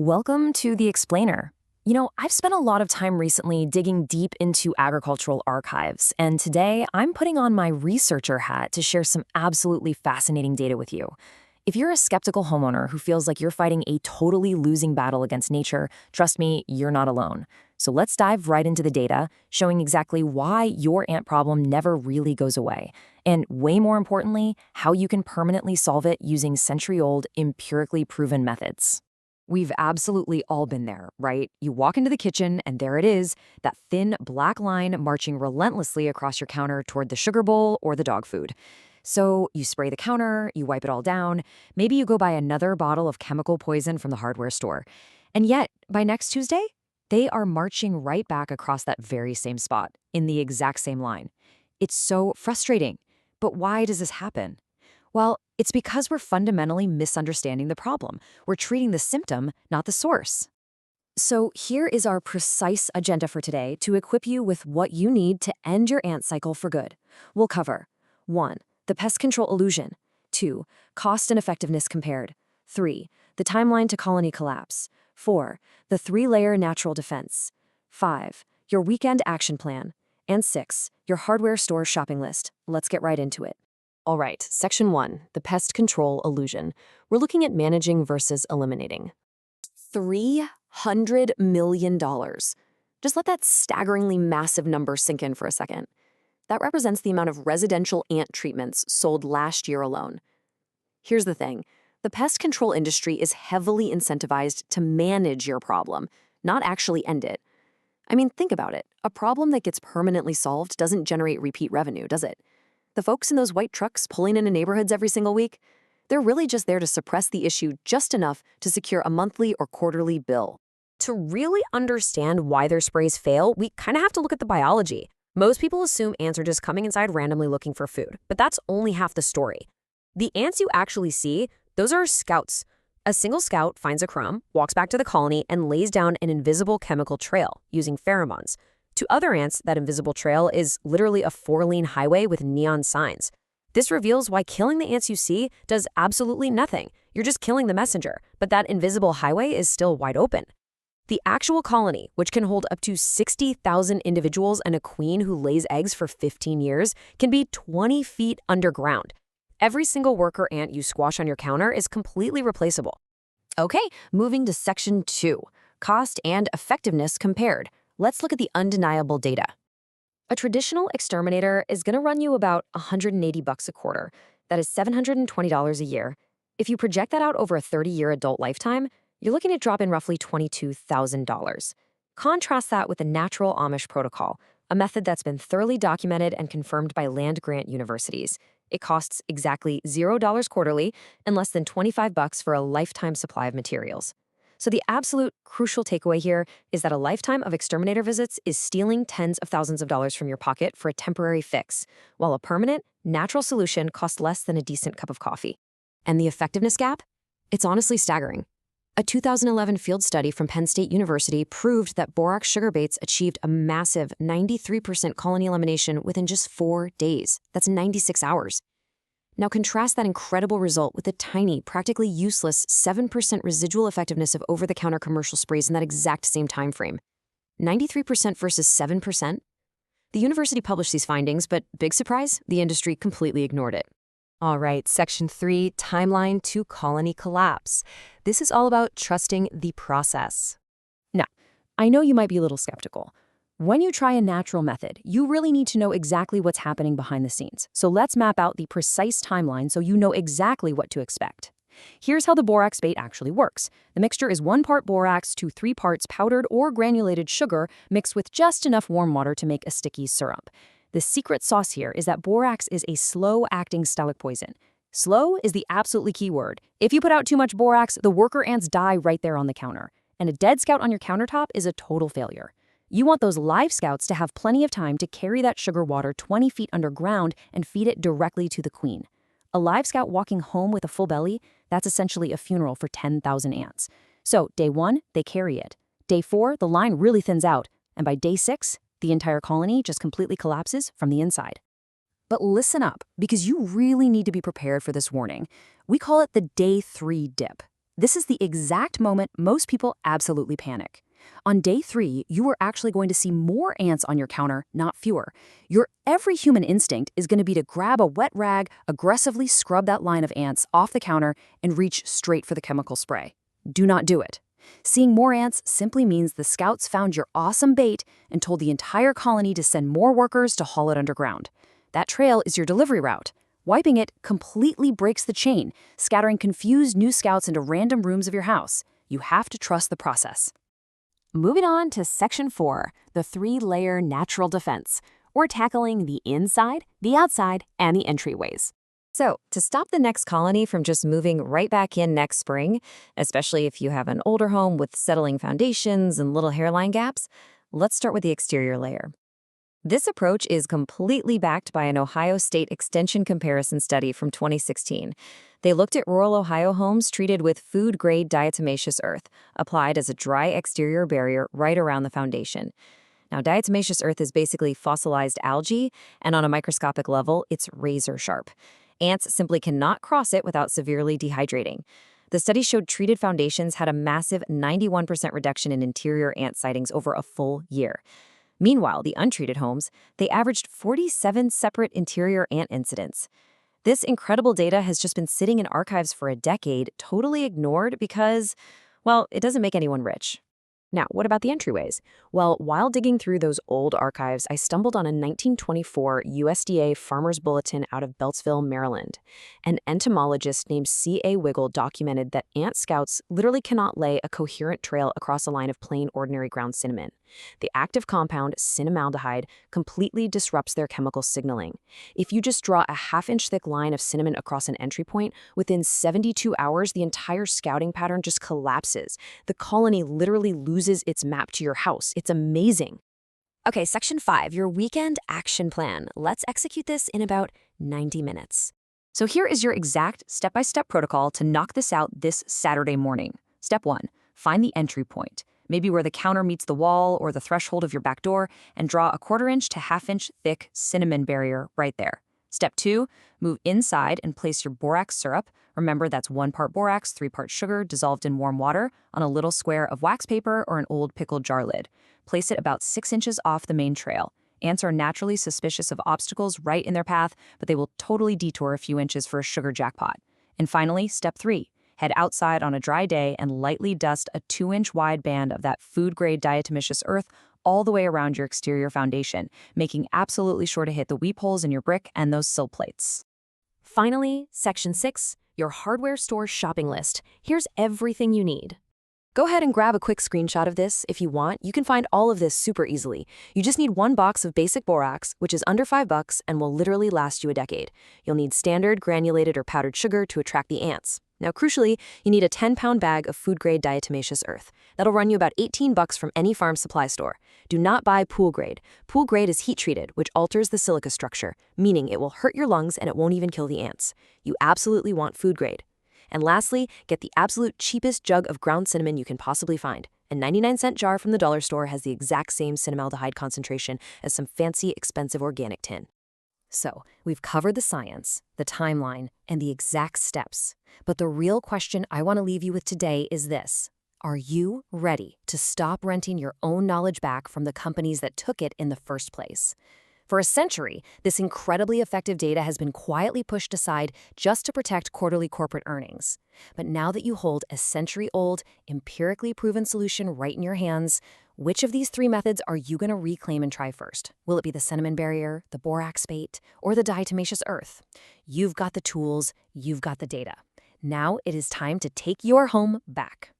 Welcome to The Explainer. I've spent a lot of time recently digging deep into agricultural archives, and today I'm putting on my researcher hat to share some absolutely fascinating data with you. If you're a skeptical homeowner who feels like you're fighting a totally losing battle against nature, trust me, you're not alone. So let's dive right into the data, showing exactly why your ant problem never really goes away, and way more importantly, how you can permanently solve it using century-old, empirically proven methods. We've absolutely all been there, right? You walk into the kitchen and there it is, that thin black line marching relentlessly across your counter toward the sugar bowl or the dog food. So you spray the counter, you wipe it all down, maybe you go buy another bottle of chemical poison from the hardware store. And yet, by next Tuesday, they are marching right back across that very same spot, in the exact same line. It's so frustrating. But why does this happen? Well, it's because we're fundamentally misunderstanding the problem. We're treating the symptom, not the source. So here is our precise agenda for today to equip you with what you need to end your ant cycle for good. We'll cover 1. The pest control illusion. 2. Cost and effectiveness compared. 3. The timeline to colony collapse. 4. The 3-layer natural defense. 5. Your weekend action plan. And 6. Your hardware store shopping list. Let's get right into it. All right, Section 1, the pest control illusion. We're looking at managing versus eliminating. $300 million. Just let that staggeringly massive number sink in for a second. That represents the amount of residential ant treatments sold last year alone. Here's the thing. The pest control industry is heavily incentivized to manage your problem, not actually end it. I mean, think about it. A problem that gets permanently solved doesn't generate repeat revenue, does it? The folks in those white trucks pulling into neighborhoods every single week, they're really just there to suppress the issue just enough to secure a monthly or quarterly bill. To really understand why their sprays fail, we kind of have to look at the biology. Most people assume ants are just coming inside randomly looking for food, but that's only half the story. The ants you actually see, those are scouts. A single scout finds a crumb, walks back to the colony, and lays down an invisible chemical trail using pheromones. To other ants, that invisible trail is literally a 4-lane highway with neon signs. This reveals why killing the ants you see does absolutely nothing. You're just killing the messenger, but that invisible highway is still wide open. The actual colony, which can hold up to 60,000 individuals and a queen who lays eggs for 15 years, can be 20 feet underground. Every single worker ant you squash on your counter is completely replaceable. Okay, moving to Section 2, cost and effectiveness compared. Let's look at the undeniable data. A traditional exterminator is going to run you about $180 a quarter. That is $720 a year. If you project that out over a 30-year adult lifetime, you're looking at dropping roughly $22,000. Contrast that with the natural Amish protocol, a method that's been thoroughly documented and confirmed by land-grant universities. It costs exactly $0 quarterly and less than $25 for a lifetime supply of materials. So the absolute crucial takeaway here is that a lifetime of exterminator visits is stealing tens of thousands of dollars from your pocket for a temporary fix, while a permanent, natural solution costs less than a decent cup of coffee. And the effectiveness gap? It's honestly staggering. A 2011 field study from Penn State University proved that borax sugar baits achieved a massive 93% colony elimination within just 4 days. That's 96 hours. Now contrast that incredible result with the tiny, practically useless 7% residual effectiveness of over-the-counter commercial sprays in that exact same time frame. 93% versus 7%? The university published these findings, but big surprise, the industry completely ignored it. All right, Section 3, timeline to colony collapse. This is all about trusting the process. Now, I know you might be a little skeptical. When you try a natural method, you really need to know exactly what's happening behind the scenes. So let's map out the precise timeline so you know exactly what to expect. Here's how the borax bait actually works. The mixture is 1 part borax to 3 parts powdered or granulated sugar mixed with just enough warm water to make a sticky syrup. The secret sauce here is that borax is a slow-acting stellic poison. Slow is the absolutely key word. If you put out too much borax, the worker ants die right there on the counter. And a dead scout on your countertop is a total failure. You want those live scouts to have plenty of time to carry that sugar water 20 feet underground and feed it directly to the queen. A live scout walking home with a full belly, that's essentially a funeral for 10,000 ants. So day 1, they carry it. Day 4, the line really thins out. And by day 6, the entire colony just completely collapses from the inside. But listen up, because you really need to be prepared for this warning. We call it the day 3 dip. This is the exact moment most people absolutely panic. On day 3, you are actually going to see more ants on your counter, not fewer. Your every human instinct is going to be to grab a wet rag, aggressively scrub that line of ants off the counter, and reach straight for the chemical spray. Do not do it. Seeing more ants simply means the scouts found your awesome bait and told the entire colony to send more workers to haul it underground. That trail is your delivery route. Wiping it completely breaks the chain, scattering confused new scouts into random rooms of your house. You have to trust the process. Moving on to Section 4, the 3-layer natural defense. We're tackling the inside, the outside, and the entryways. So, to stop the next colony from just moving right back in next spring, especially if you have an older home with settling foundations and little hairline gaps, let's start with the exterior layer. This approach is completely backed by an Ohio State Extension comparison study from 2016. They looked at rural Ohio homes treated with food-grade diatomaceous earth, applied as a dry exterior barrier right around the foundation. Now, diatomaceous earth is basically fossilized algae, and on a microscopic level, it's razor sharp. Ants simply cannot cross it without severely dehydrating. The study showed treated foundations had a massive 91% reduction in interior ant sightings over a full year. Meanwhile, the untreated homes, they averaged 47 separate interior ant incidents. This incredible data has just been sitting in archives for a decade, totally ignored because, well, it doesn't make anyone rich. Now, what about the entryways? Well, while digging through those old archives, I stumbled on a 1924 USDA Farmer's Bulletin out of Beltsville, Maryland. An entomologist named C.A. Wiggle documented that ant scouts literally cannot lay a coherent trail across a line of plain, ordinary ground cinnamon. The active compound, cinnamaldehyde, completely disrupts their chemical signaling. If you just draw a half-inch thick line of cinnamon across an entry point, within 72 hours, the entire scouting pattern just collapses. The colony literally loses its map to your house. It's amazing. Okay, Section 5, your weekend action plan. Let's execute this in about 90 minutes. So here is your exact step-by-step protocol to knock this out this Saturday morning. Step 1, find the entry point. Maybe where the counter meets the wall or the threshold of your back door, and draw a 1/4-inch to 1/2-inch thick cinnamon barrier right there. Step 2, move inside and place your borax syrup. Remember, that's 1 part borax, 3 parts sugar dissolved in warm water on a little square of wax paper or an old pickled jar lid. Place it about 6 inches off the main trail. Ants are naturally suspicious of obstacles right in their path, but they will totally detour a few inches for a sugar jackpot. And finally, step 3. Head outside on a dry day and lightly dust a 2-inch wide band of that food-grade diatomaceous earth all the way around your exterior foundation, making absolutely sure to hit the weep holes in your brick and those sill plates. Finally, Section 6, your hardware store shopping list. Here's everything you need. Go ahead and grab a quick screenshot of this if you want. You can find all of this super easily. You just need 1 box of basic borax, which is under $5 and will literally last you a decade. You'll need standard granulated or powdered sugar to attract the ants. Now, crucially, you need a 10-pound bag of food-grade diatomaceous earth. That'll run you about $18 from any farm supply store. Do not buy pool grade. Pool grade is heat-treated, which alters the silica structure, meaning it will hurt your lungs and it won't even kill the ants. You absolutely want food grade. And lastly, get the absolute cheapest jug of ground cinnamon you can possibly find. A 99-cent jar from the dollar store has the exact same cinnamaldehyde concentration as some fancy, expensive organic tin. So, we've covered the science, the timeline, and the exact steps. But the real question I want to leave you with today is this. Are you ready to stop renting your own knowledge back from the companies that took it in the first place? For a century, this incredibly effective data has been quietly pushed aside just to protect quarterly corporate earnings. But now that you hold a century-old, empirically proven solution right in your hands, which of these 3 methods are you going to reclaim and try first? Will it be the cinnamon barrier, the borax bait, or the diatomaceous earth? You've got the tools, you've got the data. Now it is time to take your home back.